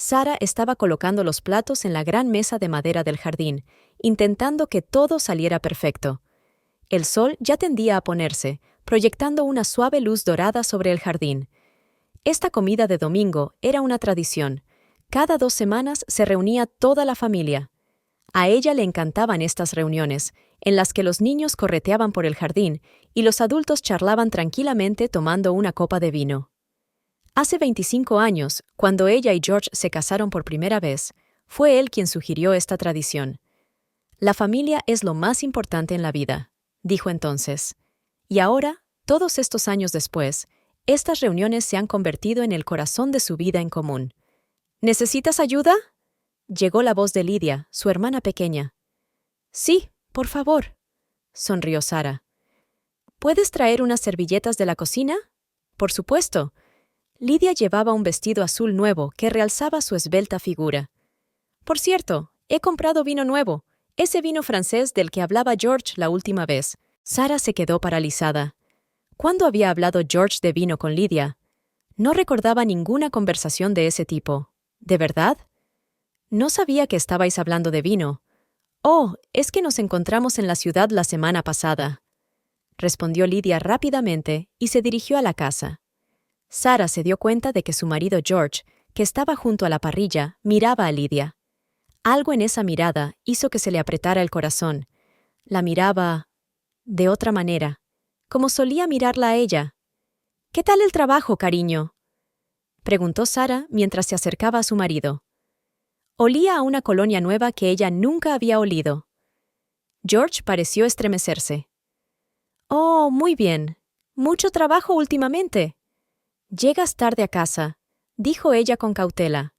Sara estaba colocando los platos en la gran mesa de madera del jardín, intentando que todo saliera perfecto. El sol ya tendía a ponerse, proyectando una suave luz dorada sobre el jardín. Esta comida de domingo era una tradición. Cada 2 semanas se reunía toda la familia. A ella le encantaban estas reuniones, en las que los niños correteaban por el jardín y los adultos charlaban tranquilamente tomando una copa de vino. Hace 25 años, cuando ella y George se casaron por primera vez, fue él quien sugirió esta tradición. La familia es lo más importante en la vida, dijo entonces. Y ahora, todos estos años después, estas reuniones se han convertido en el corazón de su vida en común. ¿Necesitas ayuda? Llegó la voz de Lydia, su hermana pequeña. Sí, por favor, sonrió Sara. ¿Puedes traer unas servilletas de la cocina? Por supuesto. Lydia llevaba un vestido azul nuevo que realzaba su esbelta figura. Por cierto, he comprado vino nuevo, ese vino francés del que hablaba George la última vez. Sara se quedó paralizada. ¿Cuándo había hablado George de vino con Lydia? No recordaba ninguna conversación de ese tipo. ¿De verdad? No sabía que estabais hablando de vino. Oh, es que nos encontramos en la ciudad la semana pasada, respondió Lydia rápidamente y se dirigió a la casa. Sara se dio cuenta de que su marido George, que estaba junto a la parrilla, miraba a Lydia. Algo en esa mirada hizo que se le apretara el corazón. La miraba de otra manera, como solía mirarla a ella. ¿Qué tal el trabajo, cariño?, preguntó Sara mientras se acercaba a su marido. Olía a una colonia nueva que ella nunca había olido. George pareció estremecerse. Oh, muy bien. Mucho trabajo últimamente. Llegas tarde a casa, dijo ella con cautela.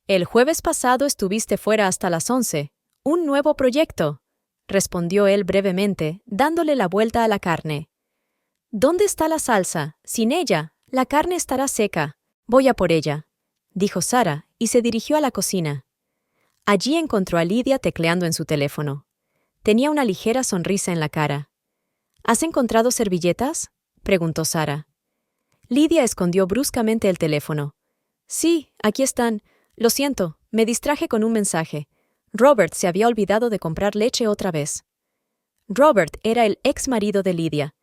El jueves pasado estuviste fuera hasta las 11. Un nuevo proyecto, respondió él brevemente, dándole la vuelta a la carne. ¿Dónde está la salsa? Sin ella, la carne estará seca. Voy a por ella, dijo Sara, y se dirigió a la cocina. Allí encontró a Lydia tecleando en su teléfono. Tenía una ligera sonrisa en la cara. ¿Has encontrado servilletas?, preguntó Sara. Lydia escondió bruscamente el teléfono. Sí, aquí están. Lo siento, me distraje con un mensaje. Robert se había olvidado de comprar leche otra vez. Robert era el ex marido de Lydia.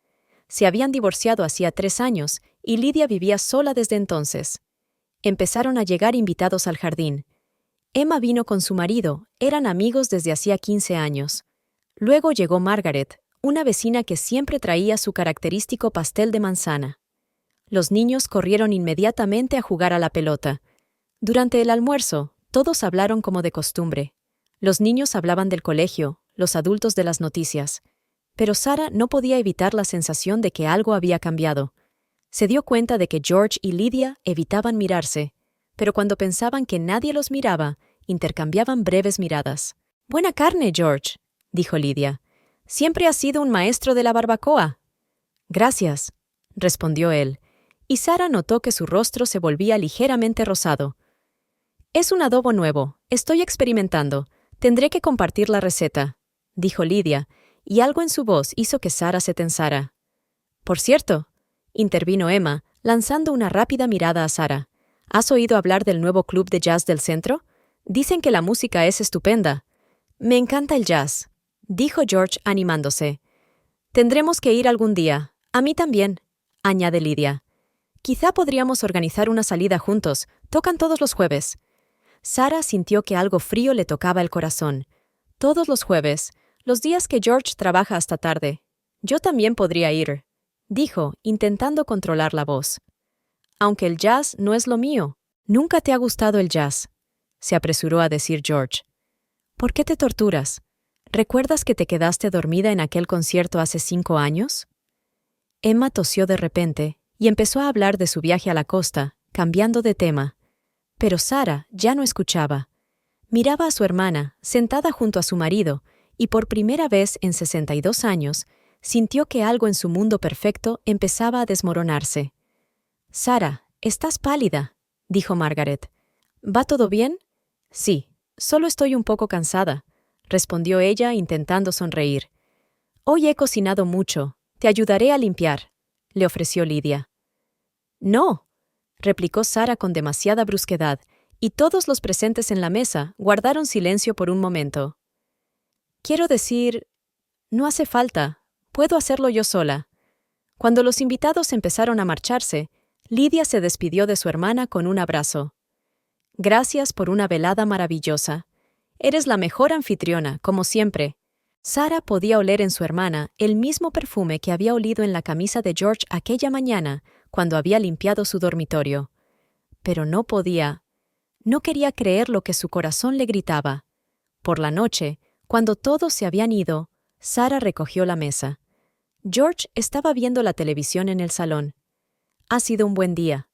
Se habían divorciado hacía 3 años y Lydia vivía sola desde entonces. Empezaron a llegar invitados al jardín. Emma vino con su marido, eran amigos desde hacía 15 años. Luego llegó Margaret, una vecina que siempre traía su característico pastel de manzana. Los niños corrieron inmediatamente a jugar a la pelota. Durante el almuerzo, todos hablaron como de costumbre. Los niños hablaban del colegio, los adultos de las noticias. Pero Sara no podía evitar la sensación de que algo había cambiado. Se dio cuenta de que George y Lydia evitaban mirarse, pero cuando pensaban que nadie los miraba, intercambiaban breves miradas. «Buena carne, George», dijo Lydia. «Siempre has sido un maestro de la barbacoa». «Gracias», respondió él, y Sara notó que su rostro se volvía ligeramente rosado. «Es un adobo nuevo, estoy experimentando. Tendré que compartir la receta», dijo Lydia, y algo en su voz hizo que Sara se tensara. «Por cierto», intervino Emma, lanzando una rápida mirada a Sara. «¿Has oído hablar del nuevo club de jazz del centro? Dicen que la música es estupenda». «Me encanta el jazz», dijo George animándose. «Tendremos que ir algún día. A mí también», añade Lydia. «Quizá podríamos organizar una salida juntos. Tocan todos los jueves». Sara sintió que algo frío le tocaba el corazón. «Todos los jueves, los días que George trabaja hasta tarde. Yo también podría ir», dijo, intentando controlar la voz. «Aunque el jazz no es lo mío». «Nunca te ha gustado el jazz», se apresuró a decir George. «¿Por qué te torturas? ¿Recuerdas que te quedaste dormida en aquel concierto hace 5 años?» Emma tosió de repente y empezó a hablar de su viaje a la costa, cambiando de tema. Pero Sara ya no escuchaba. Miraba a su hermana, sentada junto a su marido, y por primera vez en 62 años, sintió que algo en su mundo perfecto empezaba a desmoronarse. «Sara, estás pálida», dijo Margaret. «¿Va todo bien?» «Sí, solo estoy un poco cansada», respondió ella intentando sonreír. «Hoy he cocinado mucho. Te ayudaré a limpiar», le ofreció Lydia. «No», replicó Sara con demasiada brusquedad, y todos los presentes en la mesa guardaron silencio por un momento. Quiero decir, no hace falta, puedo hacerlo yo sola. Cuando los invitados empezaron a marcharse, Lidia se despidió de su hermana con un abrazo. Gracias por una velada maravillosa. Eres la mejor anfitriona, como siempre. Sara podía oler en su hermana el mismo perfume que había olido en la camisa de George aquella mañana cuando había limpiado su dormitorio. Pero no quería creer lo que su corazón le gritaba. Por la noche, cuando todos se habían ido, Sara recogió la mesa. George estaba viendo la televisión en el salón. «Ha sido un buen día»,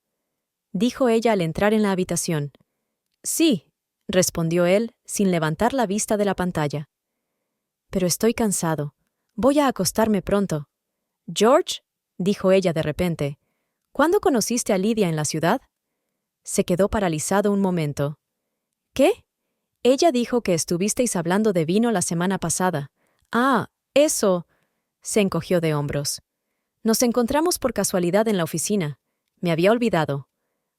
dijo ella al entrar en la habitación. «Sí», respondió él, sin levantar la vista de la pantalla. «Pero estoy cansado. Voy a acostarme pronto». «George», dijo ella de repente, «¿cuándo conociste a Lidia en la ciudad?» Se quedó paralizado un momento. «¿Qué?» Ella dijo que estuvisteis hablando de vino la semana pasada. «Ah, eso». Se encogió de hombros. «Nos encontramos por casualidad en la oficina. Me había olvidado».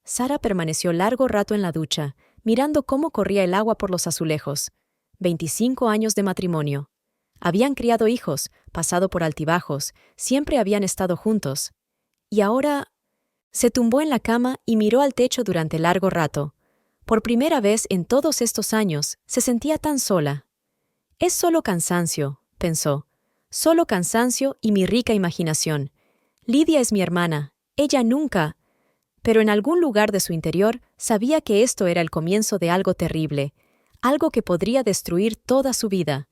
Sara permaneció largo rato en la ducha, mirando cómo corría el agua por los azulejos. 25 años de matrimonio. Habían criado hijos, pasado por altibajos, siempre habían estado juntos. Y ahora... Se tumbó en la cama y miró al techo durante largo rato. Por primera vez en todos estos años, se sentía tan sola. «Es solo cansancio», pensó. «Solo cansancio y mi rica imaginación. Lidia es mi hermana. Ella nunca...» Pero en algún lugar de su interior sabía que esto era el comienzo de algo terrible, algo que podría destruir toda su vida.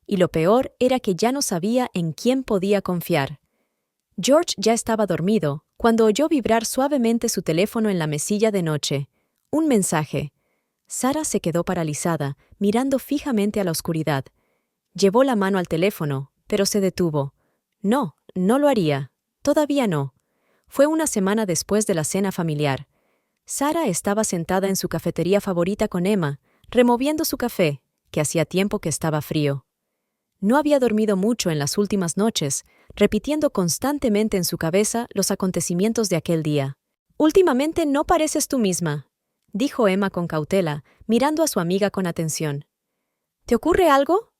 Y lo peor era que ya no sabía en quién podía confiar. George ya estaba dormido cuando oyó vibrar suavemente su teléfono en la mesilla de noche. Un mensaje. Sara se quedó paralizada, mirando fijamente a la oscuridad. Llevó la mano al teléfono, pero se detuvo. No lo haría. Todavía no. Fue una semana después de la cena familiar. Sara estaba sentada en su cafetería favorita con Emma, removiendo su café, que hacía tiempo que estaba frío. No había dormido mucho en las últimas noches, repitiendo constantemente en su cabeza los acontecimientos de aquel día. «Últimamente no pareces tú misma», dijo Emma con cautela, mirando a su amiga con atención. «¿Te ocurre algo?»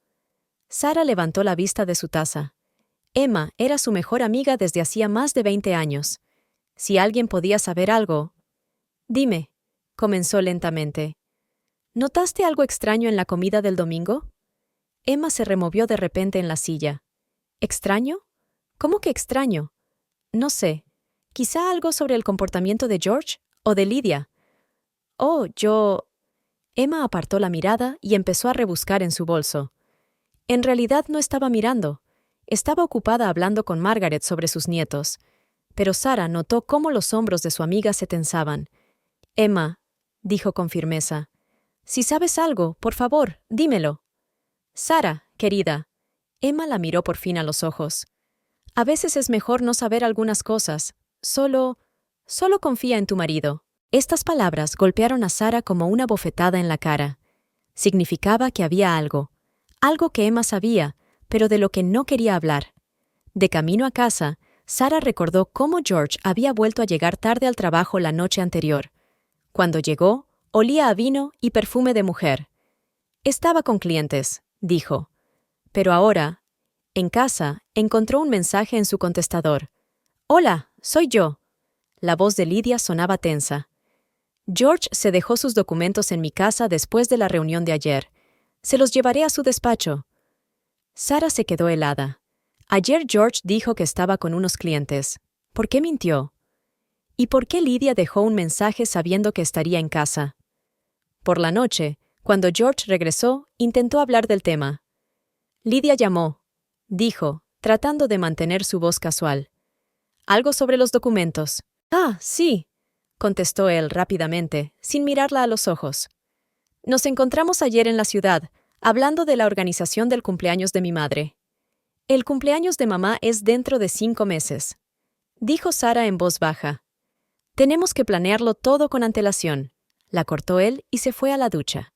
Sara levantó la vista de su taza. Emma era su mejor amiga desde hacía más de 20 años. Si alguien podía saber algo... «Dime», comenzó lentamente. «¿Notaste algo extraño en la comida del domingo?» Emma se removió de repente en la silla. «¿Extraño? ¿Cómo que extraño?» «No sé. ¿Quizá algo sobre el comportamiento de George o de Lidia?» «Oh, yo...» Emma apartó la mirada y empezó a rebuscar en su bolso. En realidad no estaba mirando. Estaba ocupada hablando con Margaret sobre sus nietos. Pero Sara notó cómo los hombros de su amiga se tensaban. «Emma», dijo con firmeza, «si sabes algo, por favor, dímelo». «Sara, querida». Emma la miró por fin a los ojos. «A veces es mejor no saber algunas cosas. Solo confía en tu marido». Estas palabras golpearon a Sara como una bofetada en la cara. Significaba que había algo que Emma sabía, pero de lo que no quería hablar. De camino a casa, Sara recordó cómo George había vuelto a llegar tarde al trabajo la noche anterior. Cuando llegó, olía a vino y perfume de mujer. «Estaba con clientes», dijo. Pero ahora, en casa, encontró un mensaje en su contestador. «Hola, soy yo». La voz de Lidia sonaba tensa. «George se dejó sus documentos en mi casa después de la reunión de ayer. Se los llevaré a su despacho». Sara se quedó helada. Ayer George dijo que estaba con unos clientes. ¿Por qué mintió? ¿Y por qué Lidia dejó un mensaje sabiendo que estaría en casa? Por la noche, cuando George regresó, intentó hablar del tema. «Lidia llamó», dijo, tratando de mantener su voz casual. «Algo sobre los documentos». «Ah, sí», contestó él rápidamente, sin mirarla a los ojos. «Nos encontramos ayer en la ciudad, hablando de la organización del cumpleaños de mi madre». «El cumpleaños de mamá es dentro de 5 meses», dijo Sara en voz baja. «Tenemos que planearlo todo con antelación», la cortó él y se fue a la ducha.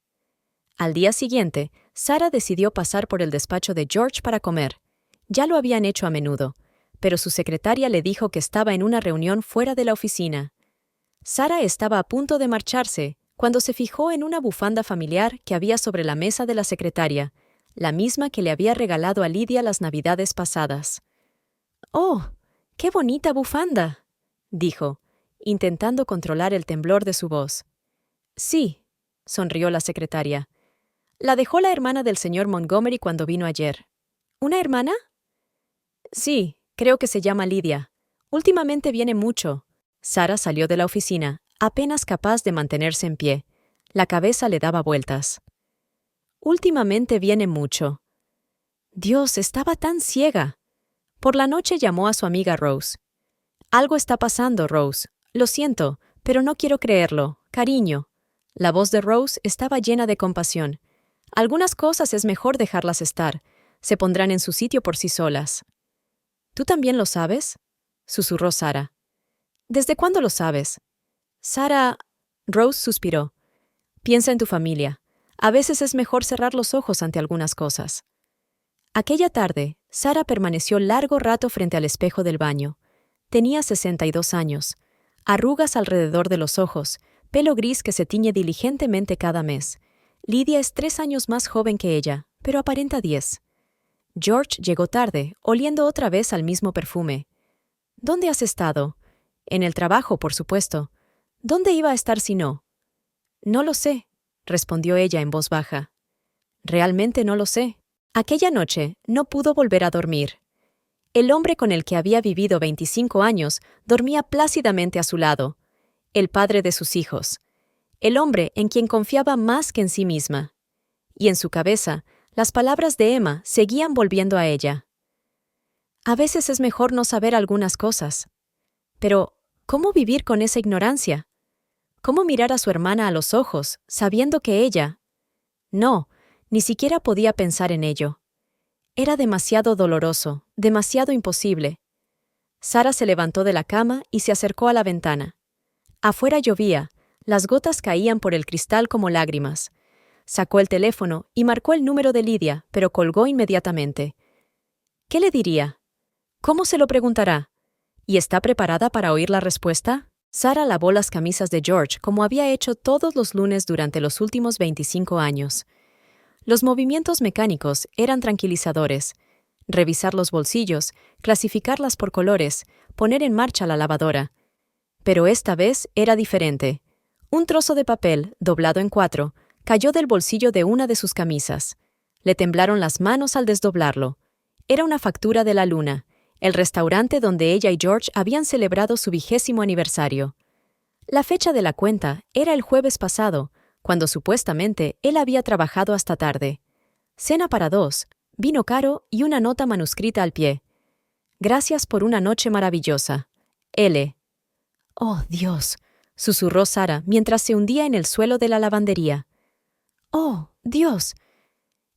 Al día siguiente, Sara decidió pasar por el despacho de George para comer. Ya lo habían hecho a menudo, pero su secretaria le dijo que estaba en una reunión fuera de la oficina. Sara estaba a punto de marcharse, cuando se fijó en una bufanda familiar que había sobre la mesa de la secretaria, la misma que le había regalado a Lydia las Navidades pasadas. «¡Oh, qué bonita bufanda!», dijo, intentando controlar el temblor de su voz. «Sí», sonrió la secretaria. «La dejó la hermana del señor Montgomery cuando vino ayer». «¿Una hermana?» «Sí, creo que se llama Lydia. Últimamente viene mucho». Sara salió de la oficina, apenas capaz de mantenerse en pie. La cabeza le daba vueltas. «Últimamente viene mucho». Dios, estaba tan ciega. Por la noche llamó a su amiga Rose. «Algo está pasando, Rose. Lo siento, pero no quiero creerlo. Cariño». La voz de Rose estaba llena de compasión. «Algunas cosas es mejor dejarlas estar. Se pondrán en su sitio por sí solas». «¿Tú también lo sabes?», susurró Sara. «¿Desde cuándo lo sabes?» «Sara...» Rose suspiró. «Piensa en tu familia. A veces es mejor cerrar los ojos ante algunas cosas». Aquella tarde, Sara permaneció largo rato frente al espejo del baño. Tenía 62 años, arrugas alrededor de los ojos, pelo gris que se tiñe diligentemente cada mes. Lydia es 3 años más joven que ella, pero aparenta 10. George llegó tarde, oliendo otra vez al mismo perfume. «¿Dónde has estado?» «En el trabajo, por supuesto. ¿Dónde iba a estar si no?» «No lo sé», respondió ella en voz baja. «Realmente no lo sé». Aquella noche no pudo volver a dormir. El hombre con el que había vivido 25 años dormía plácidamente a su lado, el padre de sus hijos, el hombre en quien confiaba más que en sí misma. Y en su cabeza, las palabras de Emma seguían volviendo a ella. A veces es mejor no saber algunas cosas. Pero, ¿cómo vivir con esa ignorancia? ¿Cómo mirar a su hermana a los ojos, sabiendo que ella... No, ni siquiera podía pensar en ello. Era demasiado doloroso, demasiado imposible. Sara se levantó de la cama y se acercó a la ventana. Afuera llovía, las gotas caían por el cristal como lágrimas. Sacó el teléfono y marcó el número de Lydia, pero colgó inmediatamente. ¿Qué le diría? ¿Cómo se lo preguntará? ¿Y está preparada para oír la respuesta? Sara lavó las camisas de George como había hecho todos los lunes durante los últimos 25 años. Los movimientos mecánicos eran tranquilizadores. Revisar los bolsillos, clasificarlas por colores, poner en marcha la lavadora. Pero esta vez era diferente. Un trozo de papel, doblado en 4, cayó del bolsillo de una de sus camisas. Le temblaron las manos al desdoblarlo. Era una factura de la Luna, el restaurante donde ella y George habían celebrado su 20º aniversario. La fecha de la cuenta era el jueves pasado, cuando supuestamente él había trabajado hasta tarde. Cena para 2, vino caro y una nota manuscrita al pie. «Gracias por una noche maravillosa. L». «Oh, Dios», susurró Sara mientras se hundía en el suelo de la lavandería. «Oh, Dios».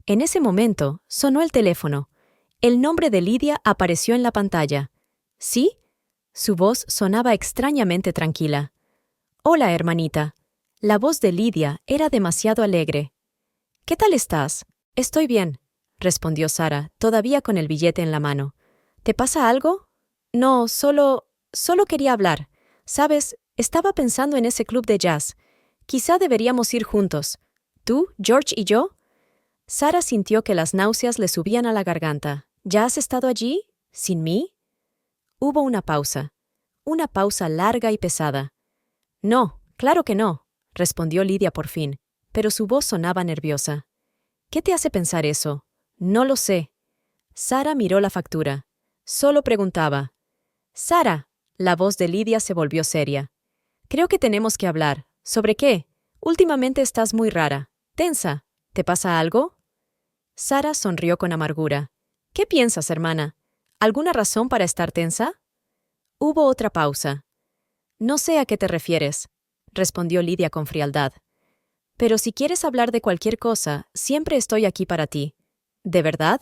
En ese momento sonó el teléfono. El nombre de Lydia apareció en la pantalla. ¿Sí? Su voz sonaba extrañamente tranquila. «Hola, hermanita». La voz de Lydia era demasiado alegre. «¿Qué tal estás?» «Estoy bien», respondió Sara, todavía con el billete en la mano. «¿Te pasa algo?» «No, solo quería hablar. Sabes, estaba pensando en ese club de jazz. Quizá deberíamos ir juntos. ¿Tú, George y yo?» Sara sintió que las náuseas le subían a la garganta. «¿Ya has estado allí? ¿Sin mí?» Hubo una pausa larga y pesada. «No, claro que no», respondió Lydia por fin, pero su voz sonaba nerviosa. «¿Qué te hace pensar eso?» «No lo sé». Sara miró la factura. Solo preguntaba. «Sara», la voz de Lydia se volvió seria. «Creo que tenemos que hablar. ¿Sobre qué? Últimamente estás muy rara. Tensa. ¿Te pasa algo?» Sara sonrió con amargura. «¿Qué piensas, hermana? ¿Alguna razón para estar tensa?» Hubo otra pausa. «No sé a qué te refieres», respondió Lydia con frialdad. «Pero si quieres hablar de cualquier cosa, siempre estoy aquí para ti. ¿De verdad?»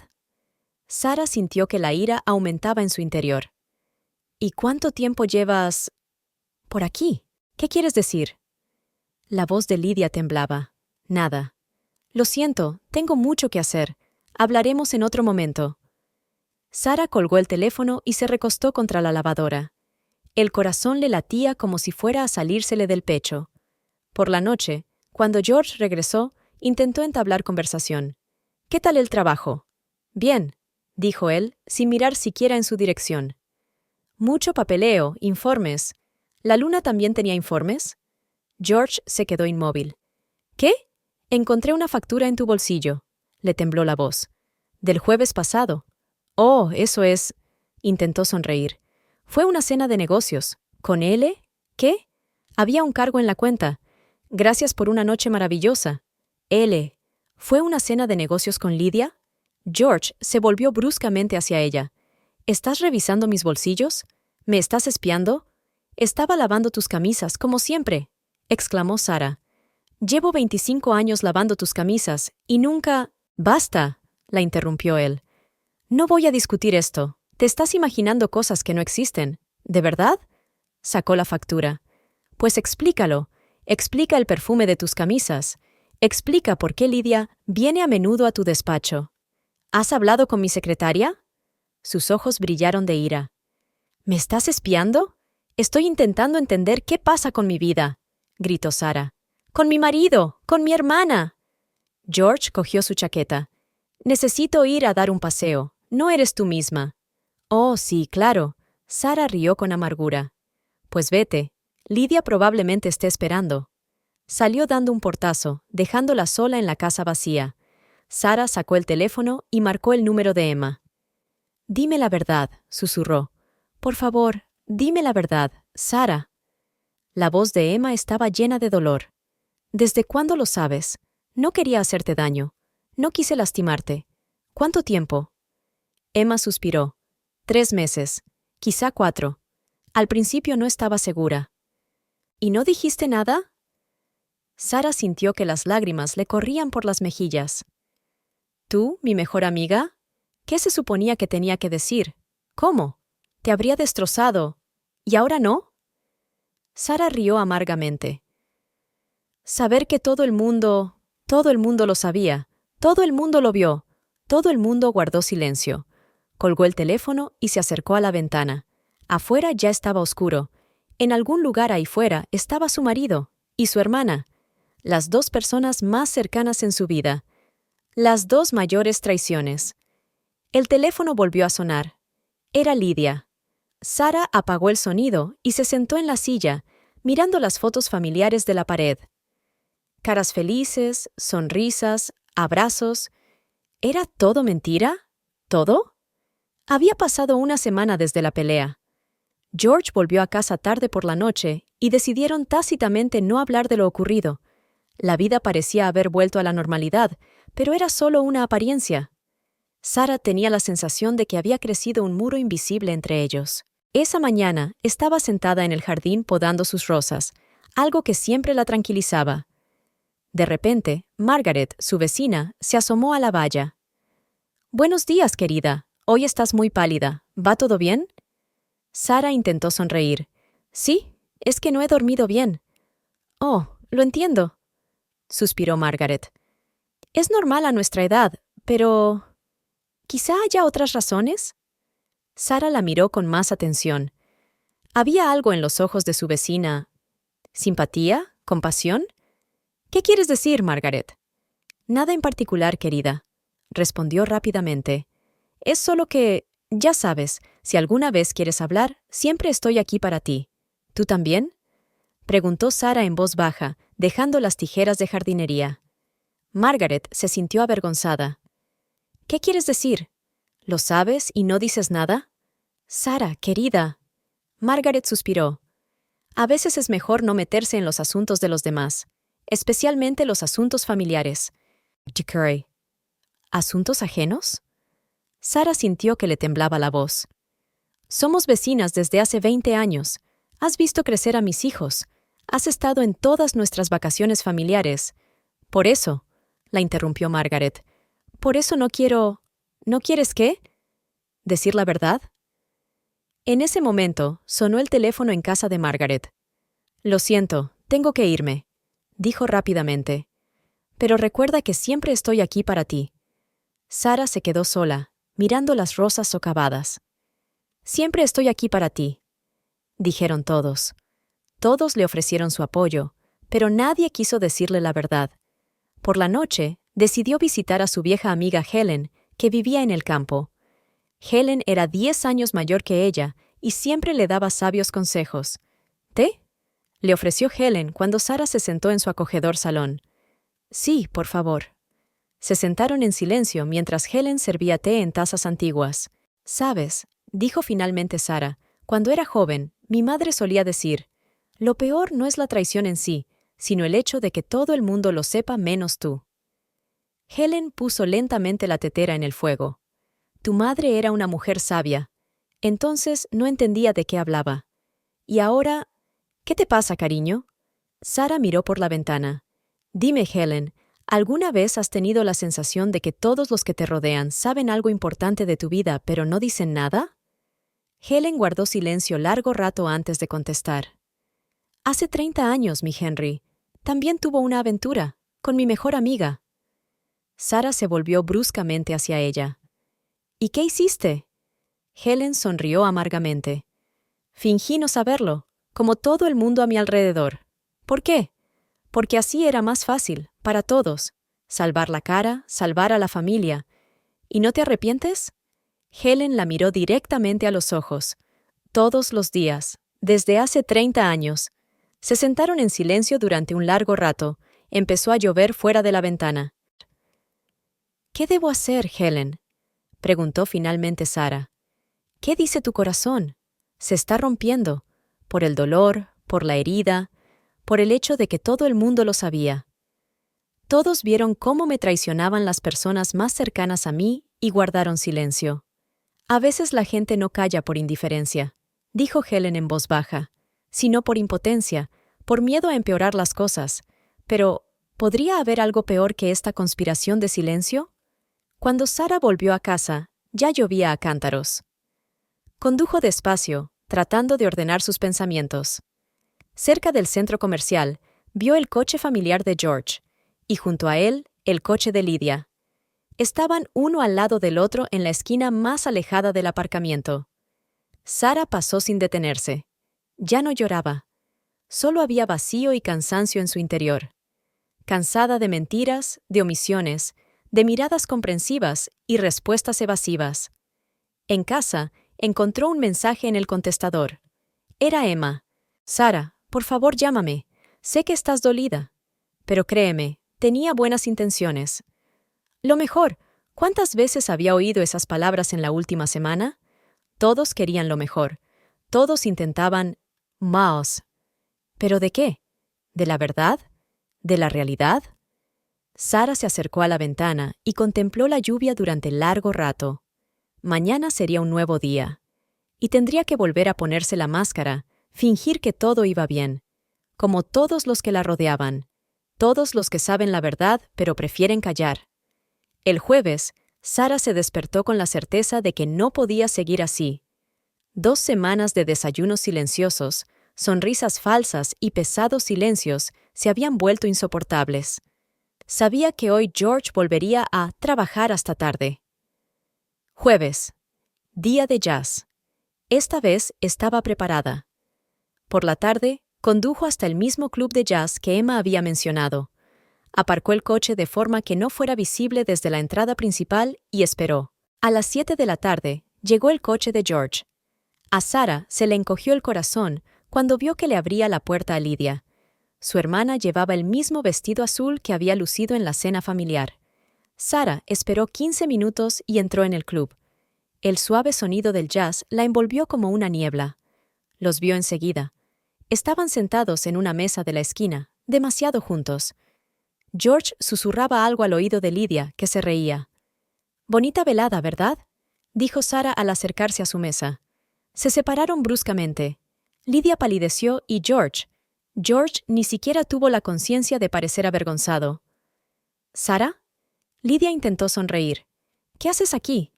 Sara sintió que la ira aumentaba en su interior. «¿Y cuánto tiempo llevas por aquí? ¿Qué quieres decir?» La voz de Lydia temblaba. «Nada. Lo siento, tengo mucho que hacer. Hablaremos en otro momento». Sara colgó el teléfono y se recostó contra la lavadora. El corazón le latía como si fuera a salírsele del pecho. Por la noche, Cuando George regresó, intentó entablar conversación. «¿Qué tal el trabajo?» «Bien», dijo él, sin mirar siquiera en su dirección. «Mucho papeleo, informes. ¿La luna también tenía informes?» George se quedó inmóvil. «¿Qué? Encontré una factura en tu bolsillo», le tembló la voz. «Del jueves pasado». «Oh, eso es...» Intentó sonreír. «Fue una cena de negocios. ¿Con L? ¿Qué? Había un cargo en la cuenta. Gracias por una noche maravillosa. L. ¿Fue una cena de negocios con Lydia?» George se volvió bruscamente hacia ella. «¿Estás revisando mis bolsillos? ¿Me estás espiando?» «Estaba lavando tus camisas, como siempre», exclamó Sarah. «Llevo 25 años lavando tus camisas y nunca...» «Basta», la interrumpió él. «No voy a discutir esto. Te estás imaginando cosas que no existen. ¿De verdad?» Sacó la factura. «Pues explícalo. Explica el perfume de tus camisas. Explica por qué Lydia viene a menudo a tu despacho. ¿Has hablado con mi secretaria?» Sus ojos brillaron de ira. «¿Me estás espiando? Estoy intentando entender qué pasa con mi vida», gritó Sarah. «Con mi marido, con mi hermana». George cogió su chaqueta. «Necesito ir a dar un paseo. No eres tú misma». «Oh, sí, claro». Sarah rió con amargura. «Pues vete. Lydia probablemente esté esperando». Salió dando un portazo, dejándola sola en la casa vacía. Sarah sacó el teléfono y marcó el número de Emma. «Dime la verdad», susurró. «Por favor, dime la verdad, Sarah». La voz de Emma estaba llena de dolor. «¿Desde cuándo lo sabes? No quería hacerte daño. No quise lastimarte. ¿Cuánto tiempo?» Emma suspiró. 3 meses, quizá 4. Al principio no estaba segura. «¿Y no dijiste nada?» Sarah sintió que las lágrimas le corrían por las mejillas. «¿Tú, mi mejor amiga? ¿Qué se suponía que tenía que decir? ¿Cómo? Te habría destrozado. ¿Y ahora no?» Sarah rió amargamente. «Saber que todo el mundo lo sabía, todo el mundo lo vio, todo el mundo guardó silencio». Colgó el teléfono y se acercó a la ventana. Afuera ya estaba oscuro. En algún lugar ahí fuera estaba su marido y su hermana, las 2 personas más cercanas en su vida, las 2 mayores traiciones. El teléfono volvió a sonar. Era Lydia. Sarah apagó el sonido y se sentó en la silla, mirando las fotos familiares de la pared. Caras felices, sonrisas, abrazos. ¿Era todo mentira? ¿Todo? Había pasado una semana desde la pelea. George volvió a casa tarde por la noche y decidieron tácitamente no hablar de lo ocurrido. La vida parecía haber vuelto a la normalidad, pero era solo una apariencia. Sarah tenía la sensación de que había crecido un muro invisible entre ellos. Esa mañana estaba sentada en el jardín podando sus rosas, algo que siempre la tranquilizaba. De repente, Margaret, su vecina, se asomó a la valla. «Buenos días, querida. Hoy estás muy pálida. ¿Va todo bien?» Sarah intentó sonreír. «Sí, es que no he dormido bien». «Oh, lo entiendo», suspiró Margaret. «Es normal a nuestra edad, pero... ¿quizá haya otras razones?» Sarah la miró con más atención. Había algo en los ojos de su vecina. ¿Simpatía? ¿Compasión? «¿Qué quieres decir, Margaret?» «Nada en particular, querida», respondió rápidamente. «Es solo que, ya sabes, si alguna vez quieres hablar, siempre estoy aquí para ti. ¿Tú también?», preguntó Sarah en voz baja, dejando las tijeras de jardinería. Margaret se sintió avergonzada. «¿Qué quieres decir? ¿Lo sabes y no dices nada?» «Sarah, querida». Margaret suspiró. «A veces es mejor no meterse en los asuntos de los demás, especialmente los asuntos familiares». Curry. ¿Asuntos ajenos? Sarah sintió que le temblaba la voz. «Somos vecinas desde hace 20 años. Has visto crecer a mis hijos. Has estado en todas nuestras vacaciones familiares. Por eso», la interrumpió Margaret. «Por eso no quiero... ¿No quieres qué? ¿Decir la verdad?» En ese momento sonó el teléfono en casa de Margaret. «Lo siento, tengo que irme», dijo rápidamente. «Pero recuerda que siempre estoy aquí para ti». Sarah se quedó sola, mirando las rosas socavadas. «Siempre estoy aquí para ti», dijeron todos. Todos le ofrecieron su apoyo, pero nadie quiso decirle la verdad. Por la noche, decidió visitar a su vieja amiga Helen, que vivía en el campo. Helen era 10 años mayor que ella y siempre le daba sabios consejos. ¿Té?, le ofreció Helen cuando Sarah se sentó en su acogedor salón. Sí, por favor. Se sentaron en silencio mientras Helen servía té en tazas antiguas. «Sabes», dijo finalmente Sarah, «cuando era joven, mi madre solía decir, lo peor no es la traición en sí, sino el hecho de que todo el mundo lo sepa menos tú». Helen puso lentamente la tetera en el fuego. Tu madre era una mujer sabia. Entonces no entendía de qué hablaba. Y ahora, ¿qué te pasa, cariño? Sarah miró por la ventana. Dime, Helen, ¿alguna vez has tenido la sensación de que todos los que te rodean saben algo importante de tu vida, pero no dicen nada? Helen guardó silencio largo rato antes de contestar. Hace 30 años, mi Henry. También tuvo una aventura, con mi mejor amiga. Sarah se volvió bruscamente hacia ella. ¿Y qué hiciste? Helen sonrió amargamente. Fingí no saberlo, como todo el mundo a mi alrededor. ¿Por qué? Porque así era más fácil, para todos. Salvar la cara, salvar a la familia. ¿Y no te arrepientes? Helen la miró directamente a los ojos. Todos los días, desde hace 30 años. Se sentaron en silencio durante un largo rato. Empezó a llover fuera de la ventana. ¿Qué debo hacer, Helen?, preguntó finalmente Sarah. ¿Qué dice tu corazón? Se está rompiendo, por el dolor, por la herida, por el hecho de que todo el mundo lo sabía. Todos vieron cómo me traicionaban las personas más cercanas a mí y guardaron silencio. A veces la gente no calla por indiferencia, dijo Helen en voz baja, sino por impotencia, por miedo a empeorar las cosas. Pero, ¿podría haber algo peor que esta conspiración de silencio? Cuando Sarah volvió a casa, ya llovía a cántaros. Condujo despacio, tratando de ordenar sus pensamientos. Cerca del centro comercial, vio el coche familiar de George, y junto a él, el coche de Lydia. Estaban uno al lado del otro en la esquina más alejada del aparcamiento. Sarah pasó sin detenerse. Ya no lloraba. Solo había vacío y cansancio en su interior. Cansada de mentiras, de omisiones, de miradas comprensivas y respuestas evasivas. En casa, encontró un mensaje en el contestador. Era Emma. Sarah, por favor llámame. Sé que estás dolida. Pero créeme, tenía buenas intenciones. Lo mejor, ¿cuántas veces había oído esas palabras en la última semana? Todos querían lo mejor. Todos intentaban más. ¿Pero de qué? ¿De la verdad? ¿De la realidad? Sarah se acercó a la ventana y contempló la lluvia durante largo rato. Mañana sería un nuevo día. Y tendría que volver a ponerse la máscara, fingir que todo iba bien. Como todos los que la rodeaban. Todos los que saben la verdad, pero prefieren callar. El jueves, Sarah se despertó con la certeza de que no podía seguir así. 2 semanas de desayunos silenciosos, sonrisas falsas y pesados silencios se habían vuelto insoportables. Sabía que hoy George volvería a trabajar hasta tarde. Jueves. Día de jazz. Esta vez estaba preparada. Por la tarde, condujo hasta el mismo club de jazz que Emma había mencionado. Aparcó el coche de forma que no fuera visible desde la entrada principal y esperó. A las 7 de la tarde, llegó el coche de George. A Sarah se le encogió el corazón cuando vio que le abría la puerta a Lydia. Su hermana llevaba el mismo vestido azul que había lucido en la cena familiar. Sarah esperó 15 minutos y entró en el club. El suave sonido del jazz la envolvió como una niebla. Los vio enseguida. Estaban sentados en una mesa de la esquina, demasiado juntos. George susurraba algo al oído de Lydia, que se reía. «Bonita velada, ¿verdad?», dijo Sarah al acercarse a su mesa. Se separaron bruscamente. Lydia palideció y George ni siquiera tuvo la conciencia de parecer avergonzado. «¿Sarah?». Lydia intentó sonreír. «¿Qué haces aquí?».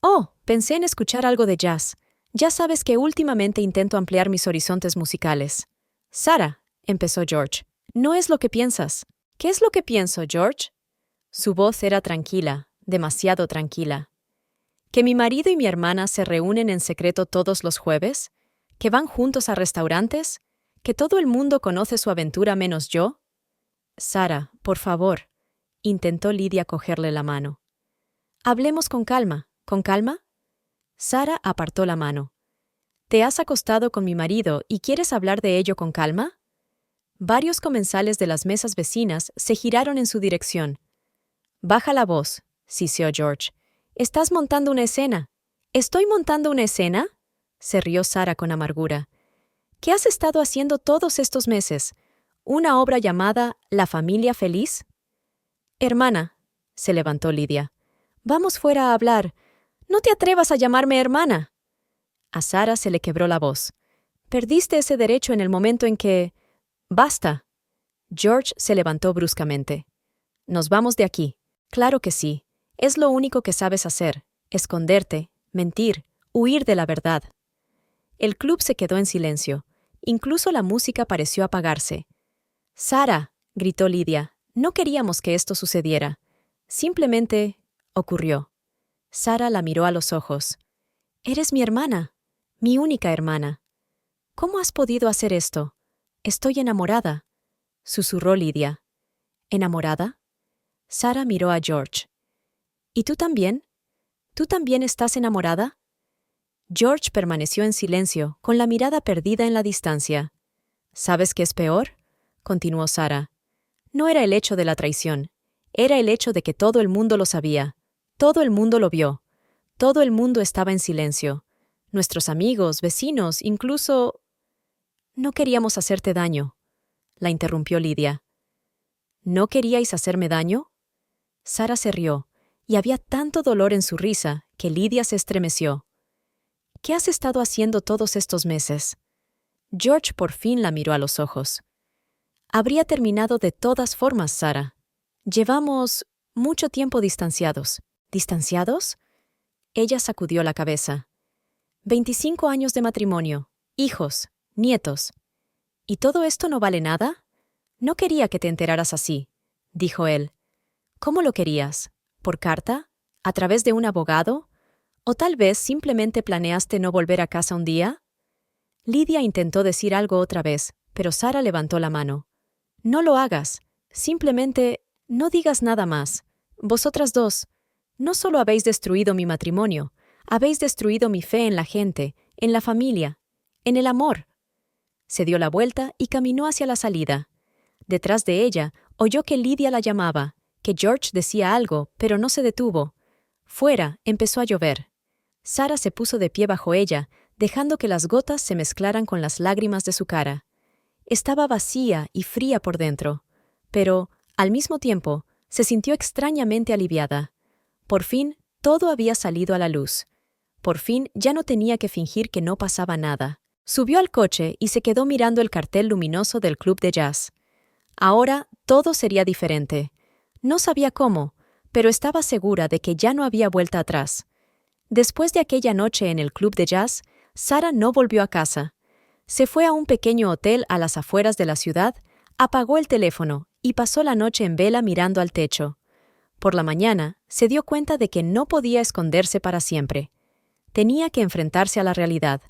«Oh, pensé en escuchar algo de jazz. Ya sabes que últimamente intento ampliar mis horizontes musicales». «Sarah», empezó George, «no es lo que piensas». «¿Qué es lo que pienso, George?». Su voz era tranquila, demasiado tranquila. «¿Que mi marido y mi hermana se reúnen en secreto todos los jueves? ¿Que van juntos a restaurantes? ¿Que todo el mundo conoce su aventura menos yo? Sara, por favor. Intentó Lidia cogerle la mano. Hablemos con calma. ¿Con calma? Sara apartó la mano. ¿Te has acostado con mi marido y quieres hablar de ello con calma? Varios comensales de las mesas vecinas se giraron en su dirección. Baja la voz, siseó George. Estás montando una escena. ¿Estoy montando una escena? Se rió Sara con amargura. ¿Qué has estado haciendo todos estos meses? ¿Una obra llamada La familia feliz? Hermana, se levantó Lidia. Vamos fuera a hablar. No te atrevas a llamarme hermana. A Sara se le quebró la voz. Perdiste ese derecho en el momento en que... ¡Basta! George se levantó bruscamente. Nos vamos de aquí. Claro que sí. Es lo único que sabes hacer. Esconderte, mentir, huir de la verdad. El club se quedó en silencio. Incluso la música pareció apagarse. Sara, gritó Lidia, no queríamos que esto sucediera. Simplemente ocurrió. Sara la miró a los ojos. Eres mi hermana, mi única hermana. ¿Cómo has podido hacer esto? Estoy enamorada, susurró Lidia. ¿Enamorada? Sara miró a George. ¿Y tú también? ¿Tú también estás enamorada? George permaneció en silencio, con la mirada perdida en la distancia. ¿Sabes qué es peor? Continuó Sara. No era el hecho de la traición, era el hecho de que todo el mundo lo sabía. Todo el mundo lo vio. Todo el mundo estaba en silencio. Nuestros amigos, vecinos, incluso... No queríamos hacerte daño, la interrumpió Lidia. ¿No queríais hacerme daño? Sara se rió, y había tanto dolor en su risa que Lidia se estremeció. ¿Qué has estado haciendo todos estos meses? George por fin la miró a los ojos. Habría terminado de todas formas, Sara. Llevamos mucho tiempo distanciados. ¿Distanciados? Ella sacudió la cabeza. 25 años de matrimonio, hijos, nietos. ¿Y todo esto no vale nada? No quería que te enteraras así, dijo él. ¿Cómo lo querías? ¿Por carta? ¿A través de un abogado? ¿O tal vez simplemente planeaste no volver a casa un día? Lidia intentó decir algo otra vez, pero Sara levantó la mano. No lo hagas. Simplemente no digas nada más. Vosotras dos, no solo habéis destruido mi matrimonio, habéis destruido mi fe en la gente, en la familia, en el amor. Se dio la vuelta y caminó hacia la salida. Detrás de ella, oyó que Lidia la llamaba, que George decía algo, pero no se detuvo. Fuera empezó a llover. Sara se puso de pie bajo ella, dejando que las gotas se mezclaran con las lágrimas de su cara. Estaba vacía y fría por dentro, pero, al mismo tiempo, se sintió extrañamente aliviada. Por fin, todo había salido a la luz. Por fin, ya no tenía que fingir que no pasaba nada. Subió al coche y se quedó mirando el cartel luminoso del club de jazz. Ahora, todo sería diferente. No sabía cómo, pero estaba segura de que ya no había vuelta atrás. Después de aquella noche en el club de jazz, Sara no volvió a casa. Se fue a un pequeño hotel a las afueras de la ciudad, apagó el teléfono y pasó la noche en vela mirando al techo. Por la mañana, se dio cuenta de que no podía esconderse para siempre. Tenía que enfrentarse a la realidad.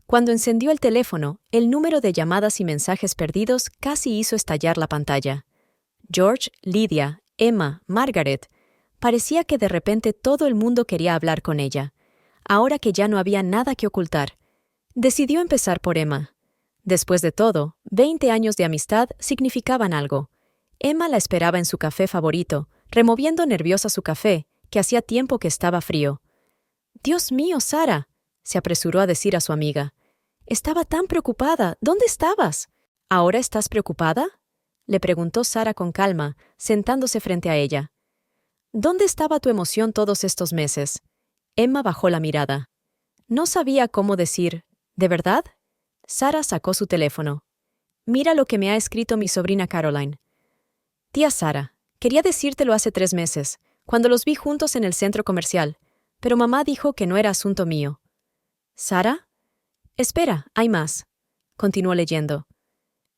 Cuando encendió el teléfono, el número de llamadas y mensajes perdidos casi hizo estallar la pantalla. George, Lidia, Emma, Margaret. Parecía que de repente todo el mundo quería hablar con ella. Ahora que ya no había nada que ocultar, decidió empezar por Emma. Después de todo, 20 años de amistad significaban algo. Emma la esperaba en su café favorito, removiendo nerviosa su café, que hacía tiempo que estaba frío. «Dios mío, Sara», se apresuró a decir a su amiga. «Estaba tan preocupada. ¿Dónde estabas?» «¿Ahora estás preocupada?», le preguntó Sara con calma, sentándose frente a ella. «¿Dónde estaba tu emoción todos estos meses?» Emma bajó la mirada. No sabía cómo decir, ¿de verdad? Sara sacó su teléfono. «Mira lo que me ha escrito mi sobrina Caroline». «Tía Sara, quería decírtelo hace 3 meses, cuando los vi juntos en el centro comercial, pero mamá dijo que no era asunto mío». «¿Sara?» «Espera, hay más». Continuó leyendo.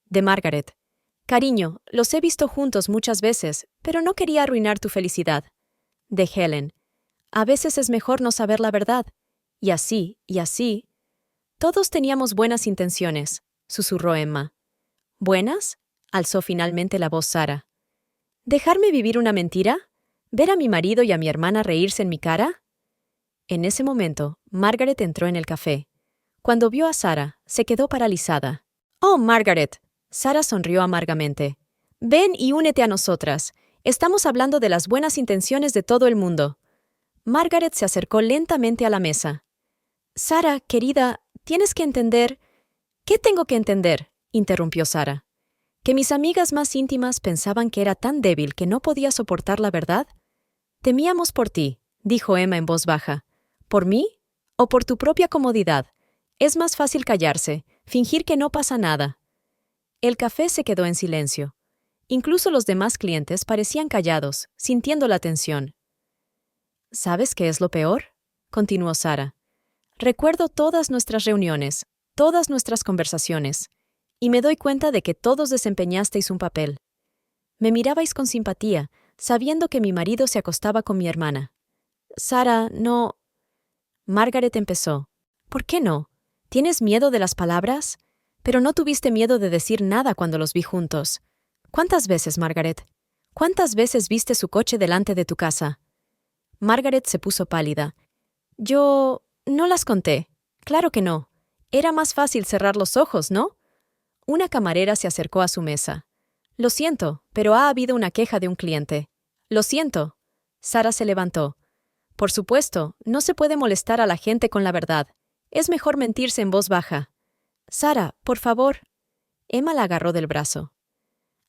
De Margaret. «Cariño, los he visto juntos muchas veces, pero no quería arruinar tu felicidad». De Helen. «A veces es mejor no saber la verdad». Y así, y así. Todos teníamos buenas intenciones. susurró Emma. ¿Buenas?, alzó finalmente la voz Sara. ¿Dejarme vivir una mentira? ¿Ver a mi marido y a mi hermana reírse en mi cara? En ese momento, Margaret entró en el café. Cuando vio a Sara, se quedó paralizada. «Oh, Margaret», Sara sonrió amargamente. «Ven y únete a nosotras. Estamos hablando de las buenas intenciones de todo el mundo». Margaret se acercó lentamente a la mesa. «Sara, querida, tienes que entender». «¿Qué tengo que entender?», interrumpió Sara. ¿Que mis amigas más íntimas pensaban que era tan débil que no podía soportar la verdad? «Temíamos por ti», dijo Emma en voz baja. ¿Por mí? ¿O por tu propia comodidad? Es más fácil callarse, fingir que no pasa nada. El café se quedó en silencio. Incluso los demás clientes parecían callados, sintiendo la tensión. ¿Sabes qué es lo peor?, continuó Sara. Recuerdo todas nuestras reuniones, todas nuestras conversaciones, y me doy cuenta de que todos desempeñasteis un papel. Me mirabais con simpatía, sabiendo que mi marido se acostaba con mi hermana. Sara, no... Margaret empezó. ¿Por qué no? ¿Tienes miedo de las palabras? Pero no tuviste miedo de decir nada cuando los vi juntos. ¿Cuántas veces, Margaret? ¿Cuántas veces viste su coche delante de tu casa? Margaret se puso pálida. Yo... no las conté. Claro que no. Era más fácil cerrar los ojos, ¿no? Una camarera se acercó a su mesa. Lo siento, pero ha habido una queja de un cliente. Lo siento. Sara se levantó. Por supuesto, no se puede molestar a la gente con la verdad. Es mejor mentirse en voz baja. Sara, por favor. Emma la agarró del brazo.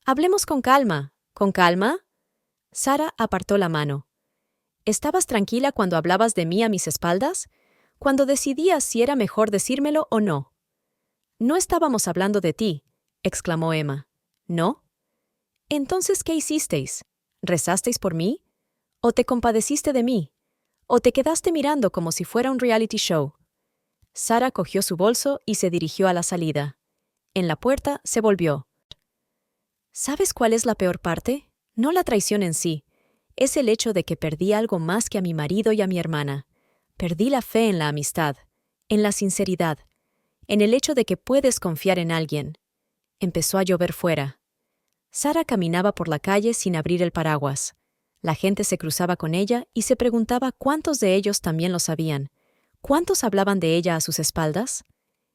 Hablemos con calma. ¿Con calma? Sara apartó la mano. ¿Estabas tranquila cuando hablabas de mí a mis espaldas? Cuando decidías si era mejor decírmelo o no. No estábamos hablando de ti, exclamó Emma. ¿No? Entonces, ¿qué hicisteis? ¿Rezasteis por mí? ¿O te compadeciste de mí? ¿O te quedaste mirando como si fuera un reality show? Sara cogió su bolso y se dirigió a la salida. En la puerta se volvió. ¿Sabes cuál es la peor parte? No la traición en sí. Es el hecho de que perdí algo más que a mi marido y a mi hermana. Perdí la fe en la amistad, en la sinceridad, en el hecho de que puedes confiar en alguien. Empezó a llover fuera. Sara caminaba por la calle sin abrir el paraguas. La gente se cruzaba con ella y se preguntaba cuántos de ellos también lo sabían. ¿Cuántos hablaban de ella a sus espaldas?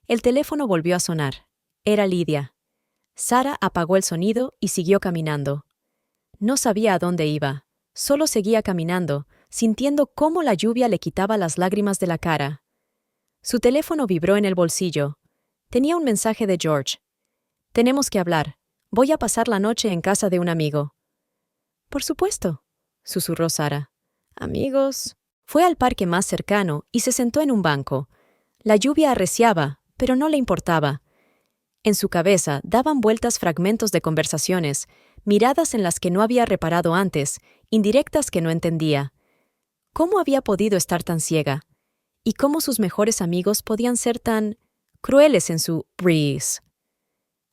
El teléfono volvió a sonar. Era Lidia. Sara apagó el sonido y siguió caminando. No sabía a dónde iba. Solo seguía caminando, sintiendo cómo la lluvia le quitaba las lágrimas de la cara. Su teléfono vibró en el bolsillo. Tenía un mensaje de George. «Tenemos que hablar. Voy a pasar la noche en casa de un amigo». «Por supuesto», susurró Sara. «Amigos». Fue al parque más cercano y se sentó en un banco. La lluvia arreciaba, pero no le importaba. En su cabeza daban vueltas fragmentos de conversaciones, miradas en las que no había reparado antes, indirectas que no entendía. ¿Cómo había podido estar tan ciega? ¿Y cómo sus mejores amigos podían ser tan crueles en su breeze?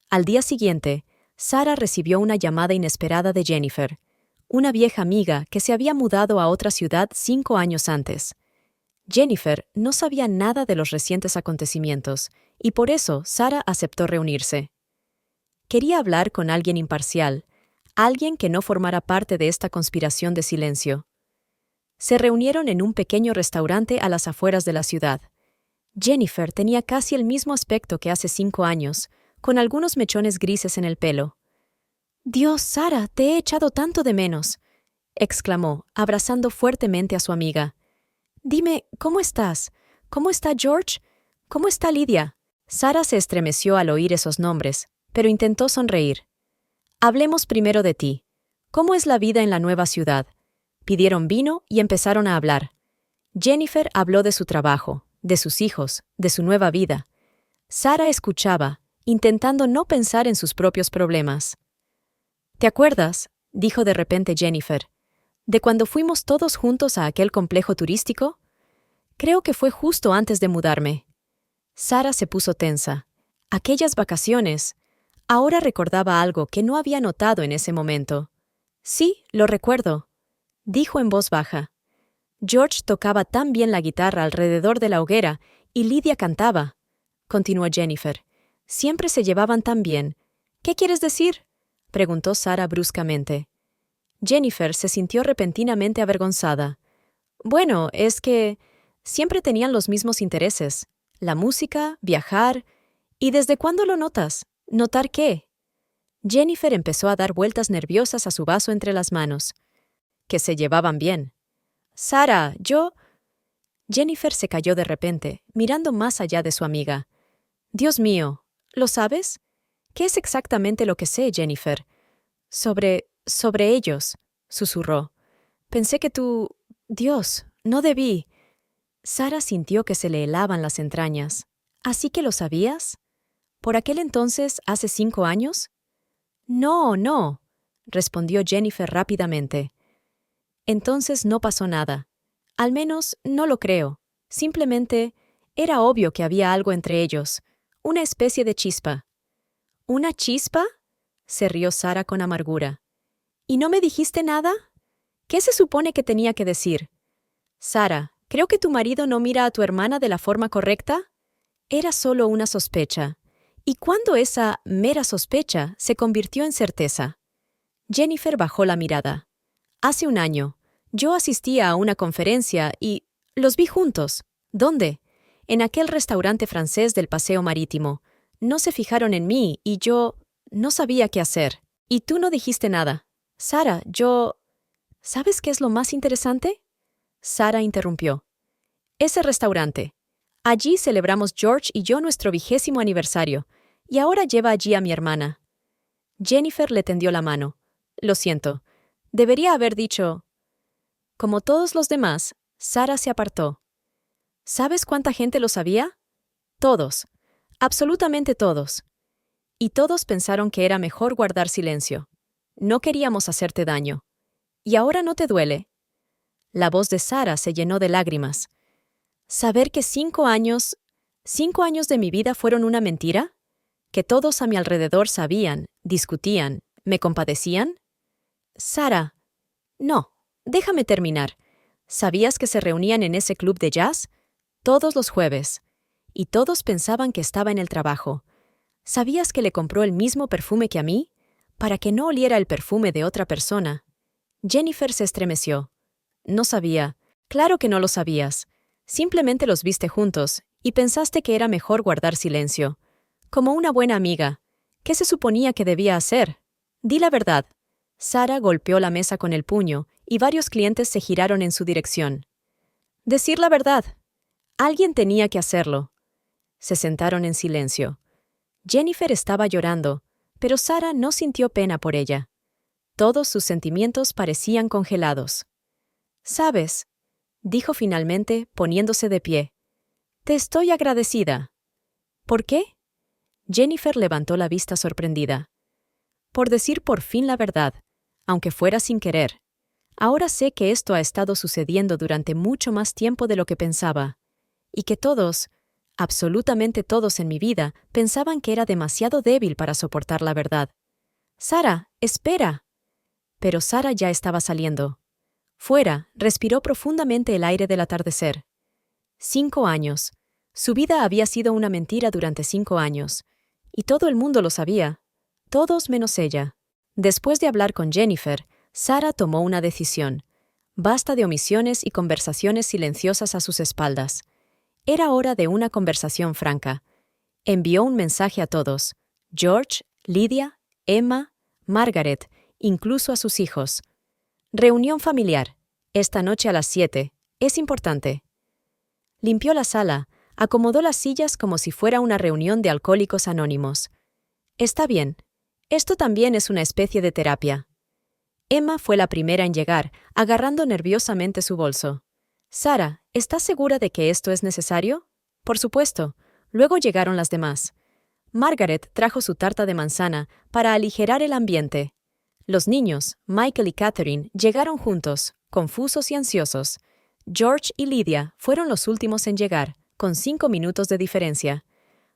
Al día siguiente, Sara recibió una llamada inesperada de Jennifer, una vieja amiga que se había mudado a otra ciudad 5 años antes. Jennifer no sabía nada de los recientes acontecimientos, y por eso Sara aceptó reunirse. Quería hablar con alguien imparcial, alguien que no formara parte de esta conspiración de silencio. Se reunieron en un pequeño restaurante a las afueras de la ciudad. Jennifer tenía casi el mismo aspecto que hace 5 años, con algunos mechones grises en el pelo. «Dios, Sara, te he echado tanto de menos», exclamó, abrazando fuertemente a su amiga. «Dime, ¿cómo estás? ¿Cómo está George? ¿Cómo está Lidia?» Sara se estremeció al oír esos nombres, pero intentó sonreír. «Hablemos primero de ti. ¿Cómo es la vida en la nueva ciudad?» Pidieron vino y empezaron a hablar. Jennifer habló de su trabajo, de sus hijos, de su nueva vida. Sara escuchaba, intentando no pensar en sus propios problemas. «¿Te acuerdas?», dijo de repente Jennifer, «de cuando fuimos todos juntos a aquel complejo turístico? Creo que fue justo antes de mudarme». Sara se puso tensa. Aquellas vacaciones. Ahora recordaba algo que no había notado en ese momento. «Sí, lo recuerdo», dijo en voz baja. «George tocaba tan bien la guitarra alrededor de la hoguera y Lidia cantaba», continuó Jennifer. Siempre se llevaban tan bien. ¿Qué quieres decir?, preguntó Sara bruscamente. Jennifer se sintió repentinamente avergonzada. Bueno, es que siempre tenían los mismos intereses: la música, viajar. ¿Y desde cuándo lo notas? ¿Notar qué? Jennifer empezó a dar vueltas nerviosas a su vaso entre las manos. Que se llevaban bien. Sara, yo... Jennifer se calló de repente, mirando más allá de su amiga. Dios mío, ¿lo sabes? ¿Qué es exactamente lo que sé, Jennifer? Sobre ellos, susurró. Pensé que tú... Dios, no debí. Sara sintió que se le helaban las entrañas. ¿Así que lo sabías? ¿Por aquel entonces, hace 5 años? No, respondió Jennifer rápidamente. Entonces no pasó nada. Al menos no lo creo. Simplemente era obvio que había algo entre ellos, una especie de chispa. ¿Una chispa?, se rió Sara con amargura. ¿Y no me dijiste nada? ¿Qué se supone que tenía que decir? Sara, creo que tu marido no mira a tu hermana de la forma correcta. Era solo una sospecha. ¿Y cuándo esa mera sospecha se convirtió en certeza? Jennifer bajó la mirada. Hace 1 año, yo asistía a una conferencia y los vi juntos. ¿Dónde? En aquel restaurante francés del Paseo Marítimo. No se fijaron en mí y yo no sabía qué hacer. Y tú no dijiste nada. Sara, yo... ¿Sabes qué es lo más interesante? Sara interrumpió. Ese restaurante. Allí celebramos George y yo nuestro 20º aniversario, y ahora lleva allí a mi hermana. Jennifer le tendió la mano. Lo siento. Debería haber dicho... Como todos los demás, Sara se apartó. ¿Sabes cuánta gente lo sabía? Todos. Absolutamente todos. Y todos pensaron que era mejor guardar silencio. No queríamos hacerte daño. ¿Y ahora no te duele? La voz de Sara se llenó de lágrimas. ¿Saber que 5 años de mi vida fueron una mentira? ¿Que todos a mi alrededor sabían, discutían, me compadecían? Sara, no, déjame terminar. ¿Sabías que se reunían en ese club de jazz? Todos los jueves. Y todos pensaban que estaba en el trabajo. ¿Sabías que le compró el mismo perfume que a mí? Para que no oliera el perfume de otra persona. Jennifer se estremeció. No sabía. Claro que no lo sabías. Simplemente los viste juntos y pensaste que era mejor guardar silencio. Como una buena amiga. ¿Qué se suponía que debía hacer? Di la verdad. Sara golpeó la mesa con el puño y varios clientes se giraron en su dirección. Decir la verdad. Alguien tenía que hacerlo. Se sentaron en silencio. Jennifer estaba llorando, pero Sara no sintió pena por ella. Todos sus sentimientos parecían congelados. «¿Sabes?», dijo finalmente, poniéndose de pie. «Te estoy agradecida». «¿Por qué?». Jennifer levantó la vista sorprendida. «Por decir por fin la verdad, aunque fuera sin querer. Ahora sé que esto ha estado sucediendo durante mucho más tiempo de lo que pensaba, y que todos, absolutamente todos en mi vida, pensaban que era demasiado débil para soportar la verdad. Sara, espera». Pero Sara ya estaba saliendo. Fuera, respiró profundamente el aire del atardecer. 5 años. Su vida había sido una mentira durante 5 años. Y todo el mundo lo sabía. Todos menos ella. Después de hablar con Jennifer, Sara tomó una decisión. Basta de omisiones y conversaciones silenciosas a sus espaldas. Era hora de una conversación franca. Envió un mensaje a todos: George, Lydia, Emma, Margaret, incluso a sus hijos. Reunión familiar. Esta noche a las 7. Es importante. Limpió la sala, acomodó las sillas como si fuera una reunión de alcohólicos anónimos. Está bien. Esto también es una especie de terapia. Emma fue la primera en llegar, agarrando nerviosamente su bolso. Sara, ¿estás segura de que esto es necesario? Por supuesto. Luego llegaron las demás. Margaret trajo su tarta de manzana para aligerar el ambiente. Los niños, Michael y Catherine, llegaron juntos, confusos y ansiosos. George y Lydia fueron los últimos en llegar, con 5 minutos de diferencia.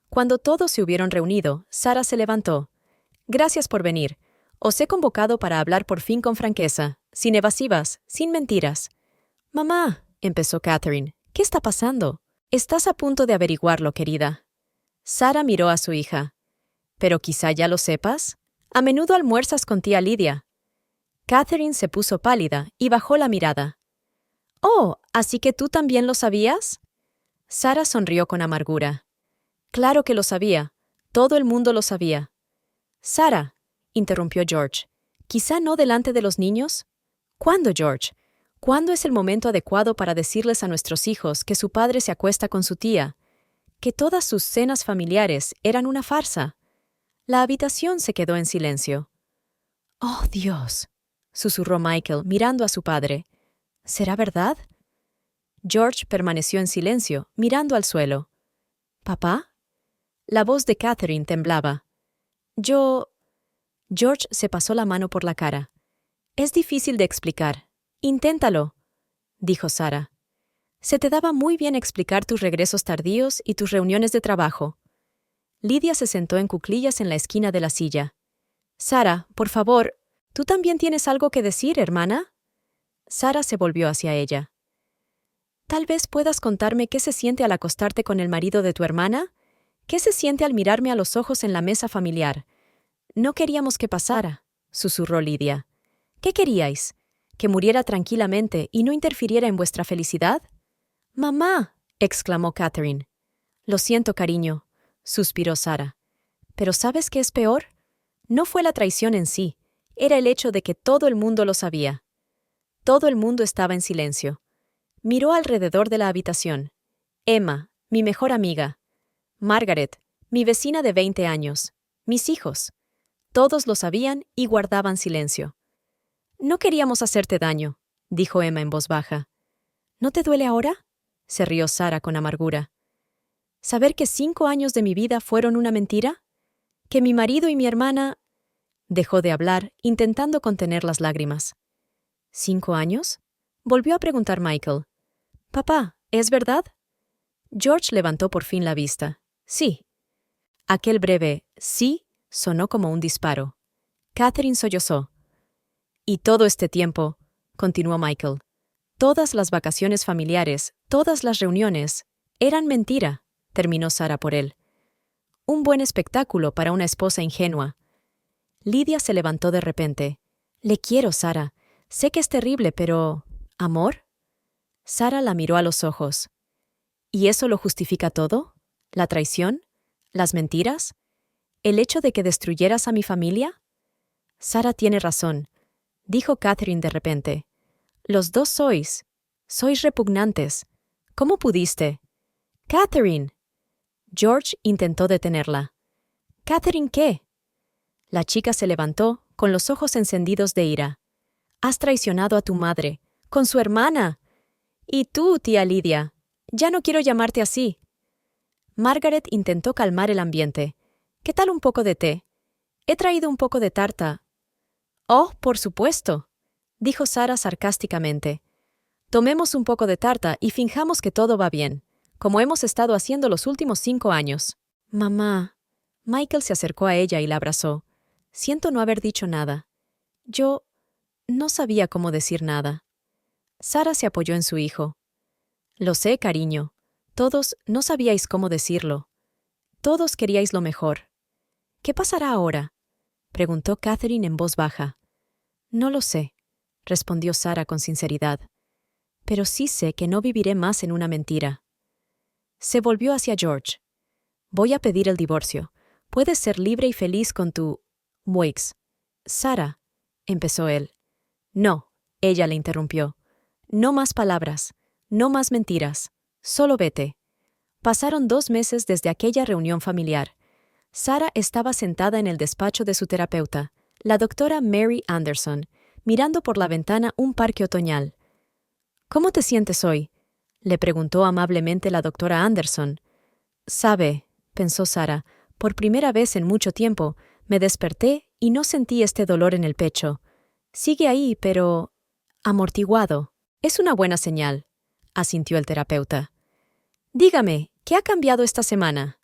Cuando todos se hubieron reunido, Sara se levantó. «Gracias por venir. Os he convocado para hablar por fin con franqueza, sin evasivas, sin mentiras». «Mamá», empezó Catherine, «¿qué está pasando?» «Estás a punto de averiguarlo, querida». Sara miró a su hija. Pero quizá ya lo sepas. A menudo almuerzas con tía Lidia. Catherine se puso pálida y bajó la mirada. «Oh, ¿así que tú también lo sabías?» Sarah sonrió con amargura. «Claro que lo sabía. Todo el mundo lo sabía». «Sarah», interrumpió George, «¿quizá no delante de los niños?» «¿Cuándo, George? ¿Cuándo es el momento adecuado para decirles a nuestros hijos que su padre se acuesta con su tía? Que todas sus cenas familiares eran una farsa?» La habitación se quedó en silencio. «Oh, Dios», susurró Michael, mirando a su padre. «¿Será verdad?» George permaneció en silencio, mirando al suelo. «¿Papá?» La voz de Catherine temblaba. George se pasó la mano por la cara. «Es difícil de explicar. Inténtalo», dijo Sarah. «Se te daba muy bien explicar tus regresos tardíos y tus reuniones de trabajo». Lidia se sentó en cuclillas en la esquina de la silla. «Sarah, por favor, ¿tú también tienes algo que decir, hermana?» Sarah se volvió hacia ella. «Tal vez puedas contarme qué se siente al acostarte con el marido de tu hermana. ¿Qué se siente al mirarme a los ojos en la mesa familiar?» «No queríamos que pasara», susurró Lidia. «¿Qué queríais? ¿Que muriera tranquilamente y no interfiriera en vuestra felicidad?» «Mamá», exclamó Catherine. «Lo siento, cariño», suspiró Sarah. «Pero ¿sabes qué es peor? No fue la traición en sí, era el hecho de que todo el mundo lo sabía». Todo el mundo estaba en silencio. Miró alrededor de la habitación. Emma, mi mejor amiga. Margaret, mi vecina de 20 años. Mis hijos. Todos lo sabían y guardaban silencio. «No queríamos hacerte daño», dijo Emma en voz baja. «¿No te duele ahora?», se rió Sarah con amargura. «¿Saber que 5 años de mi vida fueron una mentira? ¿Que mi marido y mi hermana...» Dejó de hablar, intentando contener las lágrimas. «¿5 años?», volvió a preguntar Michael. «Papá, ¿es verdad?» George levantó por fin la vista. «Sí». Aquel breve «sí» sonó como un disparo. Catherine sollozó. «Y todo este tiempo», continuó Michael, «todas las vacaciones familiares, todas las reuniones, eran mentira», terminó Sarah por él. «Un buen espectáculo para una esposa ingenua». Lidia se levantó de repente. «Le quiero, Sarah. Sé que es terrible, pero... ¿amor?» Sarah la miró a los ojos. «¿Y eso lo justifica todo? ¿La traición? ¿Las mentiras? ¿El hecho de que destruyeras a mi familia?» «Sarah tiene razón», dijo Catherine de repente. «Los dos sois repugnantes. ¿Cómo pudiste?» «Catherine». George intentó detenerla. «¿Catherine qué?» La chica se levantó, con los ojos encendidos de ira. «Has traicionado a tu madre, con su hermana. Y tú, tía Lidia, ya no quiero llamarte así». Margaret intentó calmar el ambiente. «¿Qué tal un poco de té? He traído un poco de tarta». «Oh, por supuesto», dijo Sarah sarcásticamente. «Tomemos un poco de tarta y finjamos que todo va bien, como hemos estado haciendo los últimos 5 años». «Mamá». Michael se acercó a ella y la abrazó. «Siento no haber dicho nada. Yo no sabía cómo decir nada». Sarah se apoyó en su hijo. «Lo sé, cariño. Todos no sabíais cómo decirlo. Todos queríais lo mejor. ¿Qué pasará ahora?», preguntó Catherine en voz baja. «No lo sé», respondió Sarah con sinceridad. «Pero sí sé que no viviré más en una mentira». Se volvió hacia George. «Voy a pedir el divorcio. Puedes ser libre y feliz con tu... Wakes». «Sarah», empezó él. «No», ella le interrumpió. «No más palabras, no más mentiras. Solo vete». Pasaron 2 meses desde aquella reunión familiar. Sarah estaba sentada en el despacho de su terapeuta, la doctora Mary Anderson, mirando por la ventana un parque otoñal. «¿Cómo te sientes hoy?», le preguntó amablemente la doctora Anderson. «Sabe», pensó Sarah, «por primera vez en mucho tiempo, me desperté y no sentí este dolor en el pecho. Sigue ahí, pero... amortiguado. Es una buena señal», asintió el terapeuta. «Dígame, ¿qué ha cambiado esta semana?».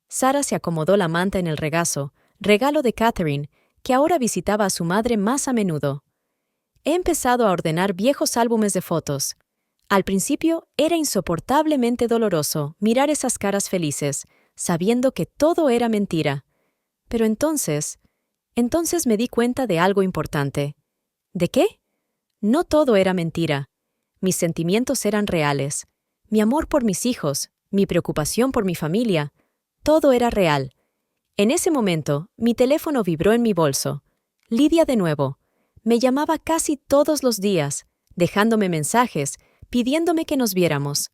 Sarah se acomodó la manta en el regazo, regalo de Catherine, que ahora visitaba a su madre más a menudo. «He empezado a ordenar viejos álbumes de fotos. Al principio era insoportablemente doloroso mirar esas caras felices, sabiendo que todo era mentira. Pero entonces me di cuenta de algo importante. ¿De qué? No todo era mentira. Mis sentimientos eran reales. Mi amor por mis hijos, mi preocupación por mi familia, todo era real. En ese momento, mi teléfono vibró en mi bolso. Lidia de nuevo. Me llamaba casi todos los días, dejándome mensajes, pidiéndome que nos viéramos.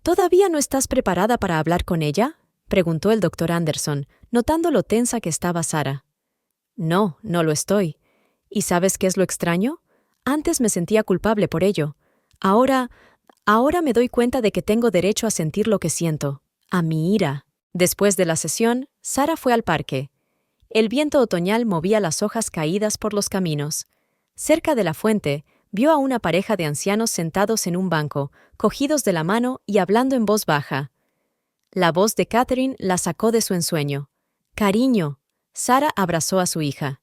¿Todavía no estás preparada para hablar con ella?, preguntó el doctor Anderson, notando lo tensa que estaba Sara. No, no lo estoy. ¿Y sabes qué es lo extraño? Antes me sentía culpable por ello. Ahora me doy cuenta de que tengo derecho a sentir lo que siento, a mi ira. Después de la sesión, Sara fue al parque. El viento otoñal movía las hojas caídas por los caminos. Cerca de la fuente, vio a una pareja de ancianos sentados en un banco, cogidos de la mano y hablando en voz baja. La voz de Catherine la sacó de su ensueño. «Cariño». Sara abrazó a su hija.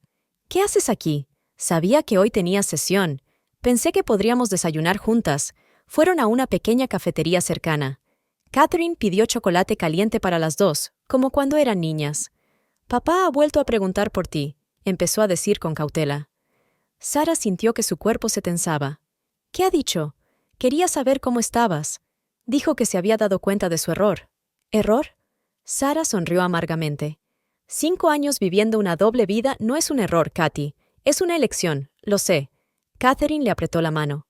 «¿Qué haces aquí? Sabía que hoy tenías sesión. Pensé que podríamos desayunar juntas». Fueron a una pequeña cafetería cercana. Catherine pidió chocolate caliente para las dos, como cuando eran niñas. «Papá ha vuelto a preguntar por ti», empezó a decir con cautela. Sara sintió que su cuerpo se tensaba. «¿Qué ha dicho? Quería saber cómo estabas». Dijo que se había dado cuenta de su error. ¿Error? Sara sonrió amargamente. 5 años viviendo una doble vida no es un error, Katy. Es una elección, lo sé. Catherine le apretó la mano.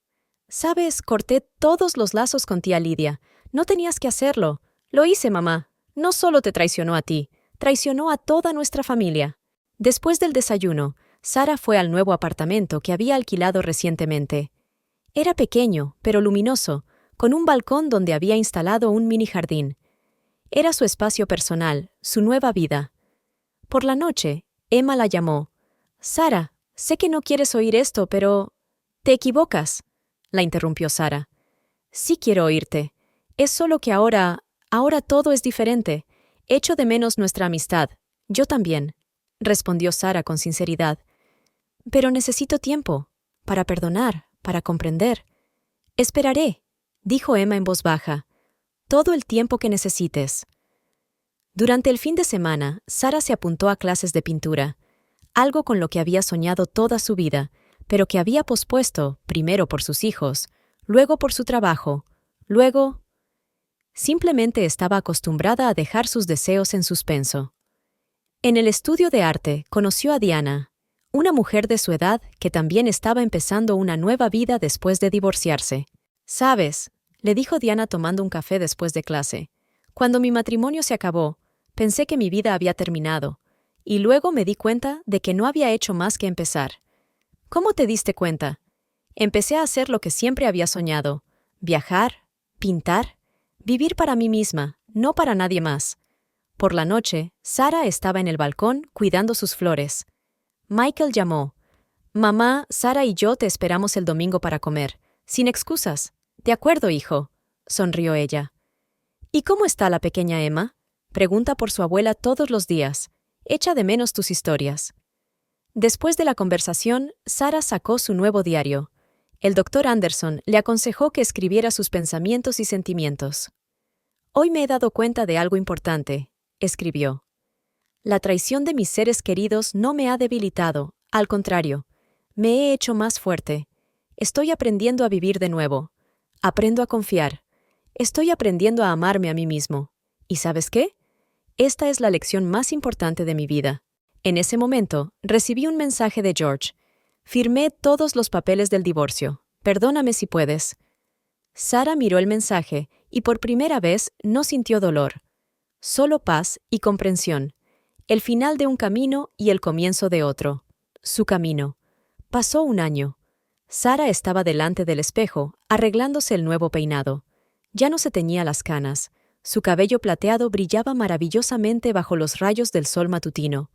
Sabes, corté todos los lazos con tía Lidia. No tenías que hacerlo. Lo hice, mamá. No solo te traicionó a ti, traicionó a toda nuestra familia. Después del desayuno, Sara fue al nuevo apartamento que había alquilado recientemente. Era pequeño, pero luminoso, con un balcón donde había instalado un mini jardín. Era su espacio personal, su nueva vida. Por la noche, Emma la llamó. «Sara, sé que no quieres oír esto, pero... «Te equivocas», la interrumpió Sara. «Sí quiero oírte. Es solo que ahora todo es diferente. Echo de menos nuestra amistad. Yo también», respondió Sara con sinceridad. «Pero necesito tiempo, para perdonar, para comprender». «Esperaré», dijo Emma en voz baja. «Todo el tiempo que necesites». Durante el fin de semana, Sara se apuntó a clases de pintura, algo con lo que había soñado toda su vida, pero que había pospuesto, primero por sus hijos, luego por su trabajo, luego... Simplemente estaba acostumbrada a dejar sus deseos en suspenso. En el estudio de arte conoció a Diana, una mujer de su edad que también estaba empezando una nueva vida después de divorciarse. «¿Sabes?», le dijo Diana tomando un café después de clase. «Cuando mi matrimonio se acabó, pensé que mi vida había terminado, y luego me di cuenta de que no había hecho más que empezar». «¿Cómo te diste cuenta?» «Empecé a hacer lo que siempre había soñado: viajar, pintar, vivir para mí misma, no para nadie más». Por la noche, Sara estaba en el balcón cuidando sus flores. Michael llamó. «Mamá, Sara y yo te esperamos el domingo para comer. Sin excusas». «De acuerdo, hijo», sonrió ella. «¿Y cómo está la pequeña Emma?», pregunta por su abuela todos los días. «Echa de menos tus historias». Después de la conversación, Sara sacó su nuevo diario. El doctor Anderson le aconsejó que escribiera sus pensamientos y sentimientos. «Hoy me he dado cuenta de algo importante», escribió. «La traición de mis seres queridos no me ha debilitado, al contrario, me he hecho más fuerte. Estoy aprendiendo a vivir de nuevo. Aprendo a confiar. Estoy aprendiendo a amarme a mí mismo. ¿Y sabes qué? Esta es la lección más importante de mi vida». En ese momento, recibí un mensaje de George. «Firmé todos los papeles del divorcio. Perdóname si puedes». Sara miró el mensaje y por primera vez no sintió dolor. Solo paz y comprensión. El final de un camino y el comienzo de otro. Su camino. Pasó un año. Sara estaba delante del espejo, arreglándose el nuevo peinado. Ya no se teñía las canas. Su cabello plateado brillaba maravillosamente bajo los rayos del sol matutino.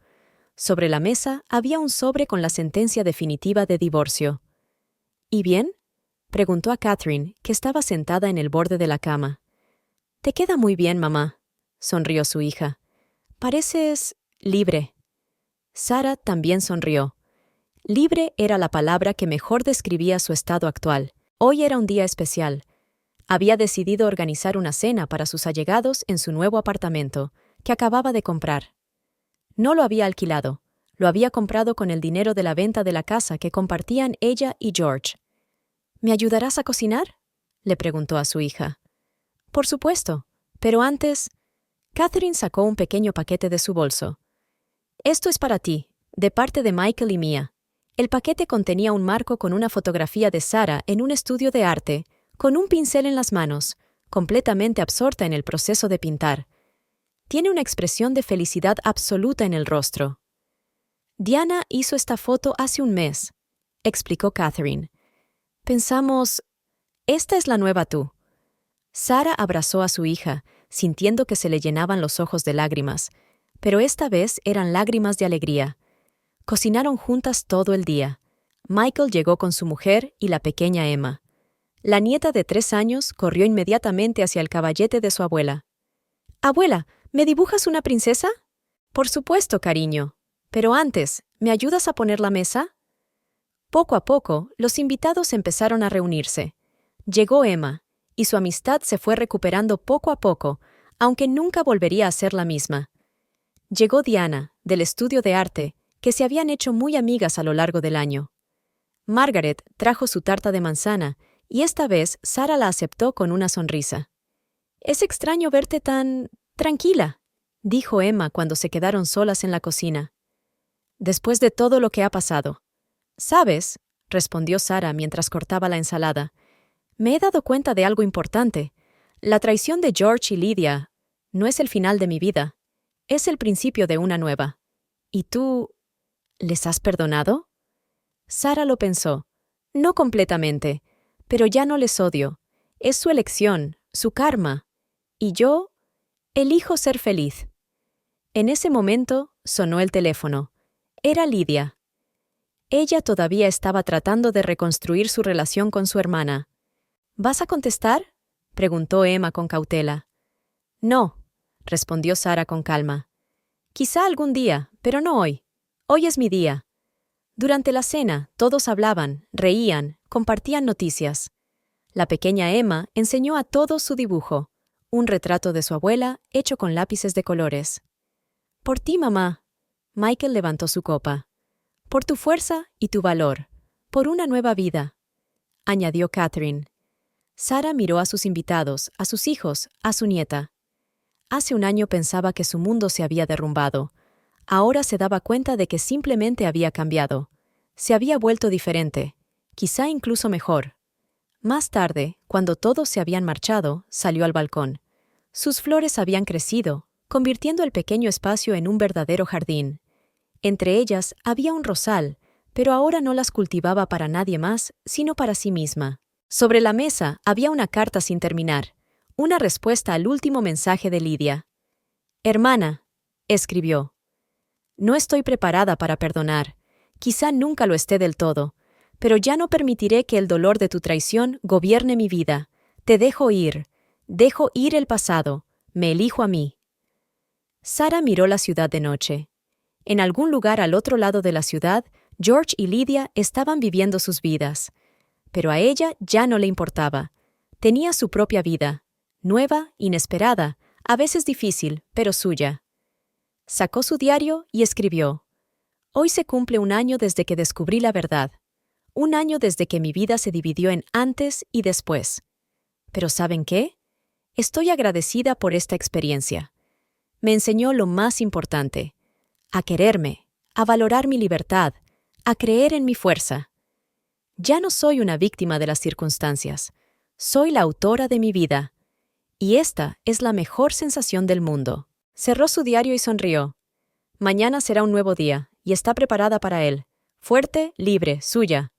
Sobre la mesa había un sobre con la sentencia definitiva de divorcio. «¿Y bien?», preguntó a Catherine, que estaba sentada en el borde de la cama. «Te queda muy bien, mamá», sonrió su hija. «Pareces libre». Sara también sonrió. Libre era la palabra que mejor describía su estado actual. Hoy era un día especial. Había decidido organizar una cena para sus allegados en su nuevo apartamento, que acababa de comprar. No lo había alquilado. Lo había comprado con el dinero de la venta de la casa que compartían ella y George. ¿Me ayudarás a cocinar?, le preguntó a su hija. Por supuesto, pero antes... Catherine sacó un pequeño paquete de su bolso. Esto es para ti, de parte de Michael y mía. El paquete contenía un marco con una fotografía de Sarah en un estudio de arte, con un pincel en las manos, completamente absorta en el proceso de pintar. Tiene una expresión de felicidad absoluta en el rostro. Diana hizo esta foto hace un mes, explicó Catherine. Pensamos, esta es la nueva tú. Sarah abrazó a su hija, sintiendo que se le llenaban los ojos de lágrimas, pero esta vez eran lágrimas de alegría. Cocinaron juntas todo el día. Michael llegó con su mujer y la pequeña Emma. La nieta de 3 años corrió inmediatamente hacia el caballete de su abuela. «Abuela, ¿me dibujas una princesa?» «Por supuesto, cariño. Pero antes, ¿me ayudas a poner la mesa?» Poco a poco, los invitados empezaron a reunirse. Llegó Emma, y su amistad se fue recuperando poco a poco, aunque nunca volvería a ser la misma. Llegó Diana, del estudio de arte, que se habían hecho muy amigas a lo largo del año. Margaret trajo su tarta de manzana, y esta vez Sarah la aceptó con una sonrisa. «Es extraño verte tan... tranquila», dijo Emma cuando se quedaron solas en la cocina. «Después de todo lo que ha pasado». «¿Sabes?», respondió Sarah mientras cortaba la ensalada. «Me he dado cuenta de algo importante. La traición de George y Lydia no es el final de mi vida. Es el principio de una nueva. ¿Y tú... les has perdonado?» Sarah lo pensó. «No completamente, pero ya no les odio. Es su elección, su karma. Y yo elijo ser feliz». En ese momento sonó el teléfono. Era Lydia. Ella todavía estaba tratando de reconstruir su relación con su hermana. «¿Vas a contestar?», preguntó Emma con cautela. «No», respondió Sarah con calma. «Quizá algún día, pero no hoy. Hoy es mi día». Durante la cena, todos hablaban, reían, compartían noticias. La pequeña Emma enseñó a todos su dibujo, un retrato de su abuela hecho con lápices de colores. «Por ti, mamá». Michael levantó su copa. «Por tu fuerza y tu valor. Por una nueva vida», añadió Catherine. Sarah miró a sus invitados, a sus hijos, a su nieta. Hace un año pensaba que su mundo se había derrumbado. Ahora se daba cuenta de que simplemente había cambiado. Se había vuelto diferente, quizá incluso mejor. Más tarde, cuando todos se habían marchado, salió al balcón. Sus flores habían crecido, convirtiendo el pequeño espacio en un verdadero jardín. Entre ellas había un rosal, pero ahora no las cultivaba para nadie más, sino para sí misma. Sobre la mesa había una carta sin terminar, una respuesta al último mensaje de Lydia. «Hermana», escribió, «no estoy preparada para perdonar, quizá nunca lo esté del todo, pero ya no permitiré que el dolor de tu traición gobierne mi vida. Te dejo ir el pasado, me elijo a mí». Sarah miró la ciudad de noche. En algún lugar al otro lado de la ciudad, George y Lydia estaban viviendo sus vidas. Pero a ella ya no le importaba. Tenía su propia vida, nueva, inesperada, a veces difícil, pero suya. Sacó su diario y escribió: «Hoy se cumple un año desde que descubrí la verdad. Un año desde que mi vida se dividió en antes y después. Pero ¿saben qué? Estoy agradecida por esta experiencia. Me enseñó lo más importante: a quererme, a valorar mi libertad, a creer en mi fuerza. Ya no soy una víctima de las circunstancias. Soy la autora de mi vida. Y esta es la mejor sensación del mundo». Cerró su diario y sonrió. Mañana será un nuevo día, y está preparada para él. Fuerte, libre, suya.